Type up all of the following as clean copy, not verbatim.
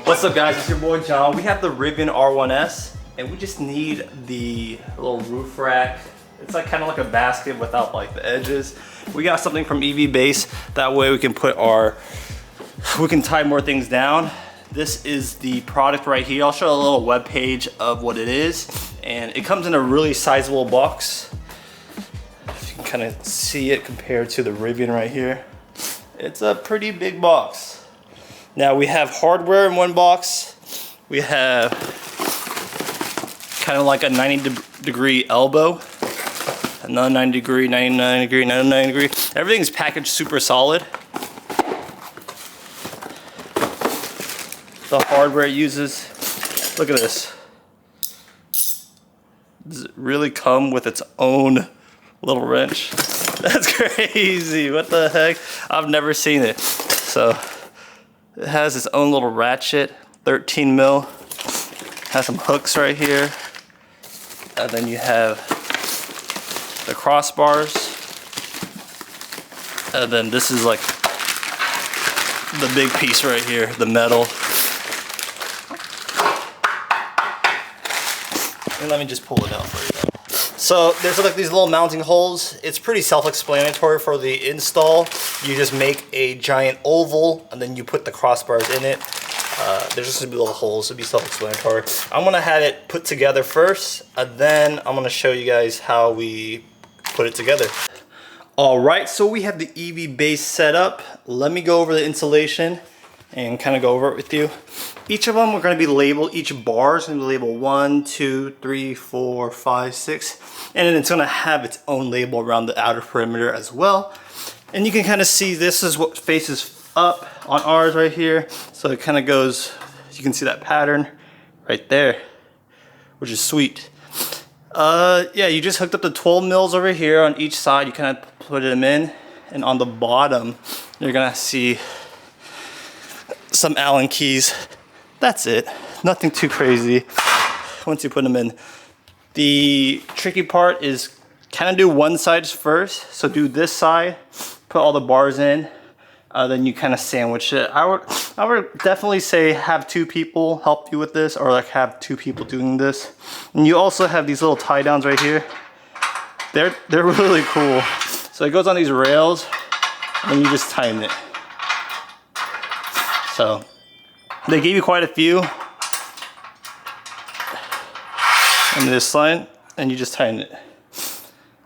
What's up guys, it's your boy John. We have the Rivian R1S and we just need the little roof rack. It's like kind of like a basket without like the edges. We got something from EVbase. That way we can tie more things down. This is the product right here. I'll show a little web page of what it is. And it comes in a really sizable box. If you can kind of see it compared to the Rivian right here. It's a pretty big box. Now we have hardware in one box. We have kind of like a 90-degree elbow, another 90 degree, 99 degree, 99 degree. Everything's packaged super solid. The hardware it uses, look at this. Does it really come with its own little wrench? That's crazy, what the heck? I've never seen it. So, it has its own little ratchet, 13 mil. Has some hooks right here. And then you have the crossbars. And then this is like the big piece right here, the metal. And let me just pull it out for you. So there's like these little mounting holes. It's pretty self-explanatory for the install. You just make a giant oval and then you put the crossbars in it. There's just gonna be little holes, it'll be self-explanatory. I'm gonna have it put together first, and then I'm gonna show you guys how we put it together. All right, so we have the EVbase set up. Let me go over the installation and kind of go over it with you. Each of them are going to be labeled, each bar is going to be labeled 1, 2, 3, 4, 5, 6. And then it's going to have its own label around the outer perimeter as well. And you can kind of see this is what faces up on ours right here. So it kind of goes, you can see that pattern right there, which is sweet. Yeah, you just hooked up the 12 mils over here on each side. You kind of put them in. And on the bottom, you're going to see some Allen keys. That's it, nothing too crazy once you put them in. The tricky part is kind of do one side first. So do this side, put all the bars in, then you kind of sandwich it. I would definitely say have two people help you with this, or like have two people doing this. And you also have these little tie downs right here. They're really cool. So it goes on these rails and you just tighten it. So they gave you quite a few. And this line, and you just tighten it.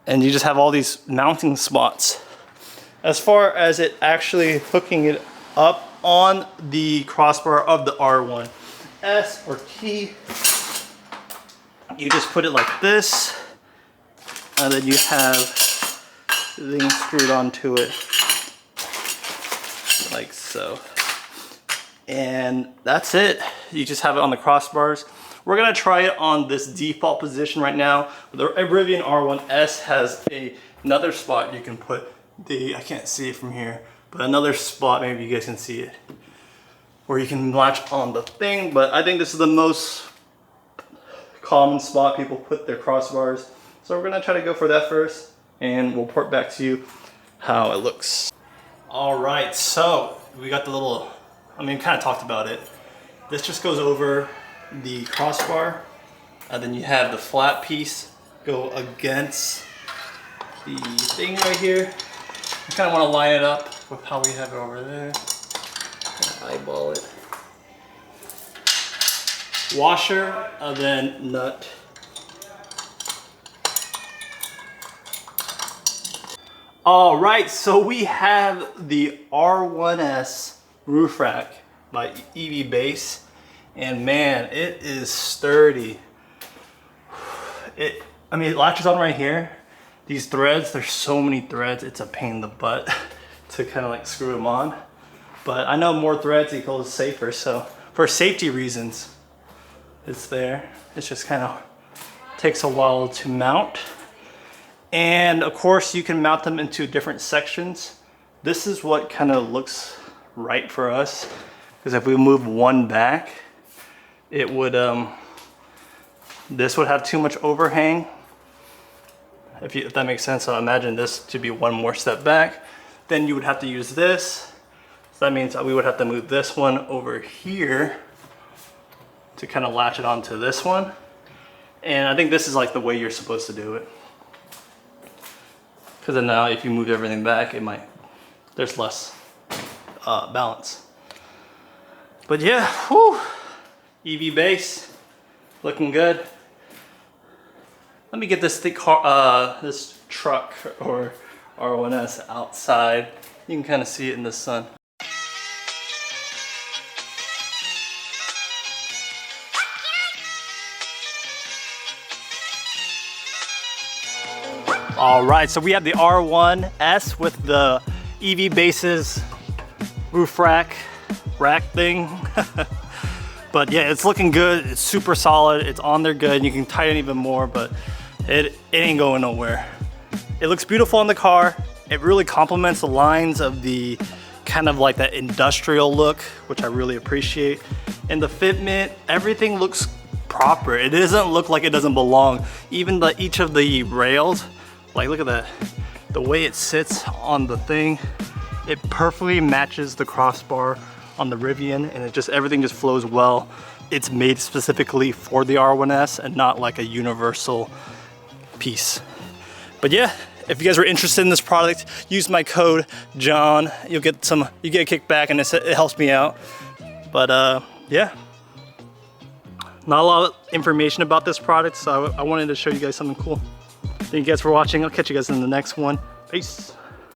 And you just have all these mounting spots. As far as it actually hooking it up on the crossbar of the R1S or T, you just put it like this, and then you have the thing screwed onto it like so. And that's it. You just have it on the crossbars. We're gonna try it on this default position right now. The Rivian R1S has another spot you can put I can't see it from here, but another spot, maybe you guys can see it, where you can latch on the thing. But I think this is the most common spot people put their crossbars. So we're gonna try to go for that first, and we'll report back to you how it looks. All right, so we got the little, kind of talked about it. This just goes over the crossbar, and then you have the flat piece go against the thing right here. You kind of want to line it up with how we have it over there. Kind of eyeball it. Washer, and then nut. All right, so we have the R1S roof rack by EVbase, and man, it is sturdy. It latches on right here. These threads, there's so many threads, it's a pain in the butt to kind of like screw them on. But I know more threads equals safer, so for safety reasons, it's there. It's just kind of takes a while to mount. And of course you can mount them into different sections. This is what kind of looks right for us, because if we move one back, it would this would have too much overhang, if that makes sense. So imagine this to be one more step back, then you would have to use this. So that means we would have to move this one over here to kind of latch it onto this one. And I think this is like the way you're supposed to do it. Because then now if you move everything back, there's less balance. But yeah, whew, EVbase, looking good. Let me get this this truck or R1S outside. You can kind of see it in the sun. All right, so we have the R1S with the EVbase's roof rack thing. But yeah, it's looking good. It's super solid. It's on there good. You can tighten even more, but it ain't going nowhere. It looks beautiful on the car. It really complements the lines of the kind of like that industrial look, which I really appreciate. And the fitment, everything looks proper. It doesn't look like it doesn't belong. Even each of the rails, like look at that, the way it sits on the thing, it perfectly matches the crossbar on the Rivian, and everything just flows well. It's made specifically for the R1S and not like a universal piece. But yeah, if you guys are interested in this product, use my code John. You get a kickback, and it helps me out. But yeah, not a lot of information about this product, so I wanted to show you guys something cool. Thank you guys for watching. I'll catch you guys in the next one. Peace.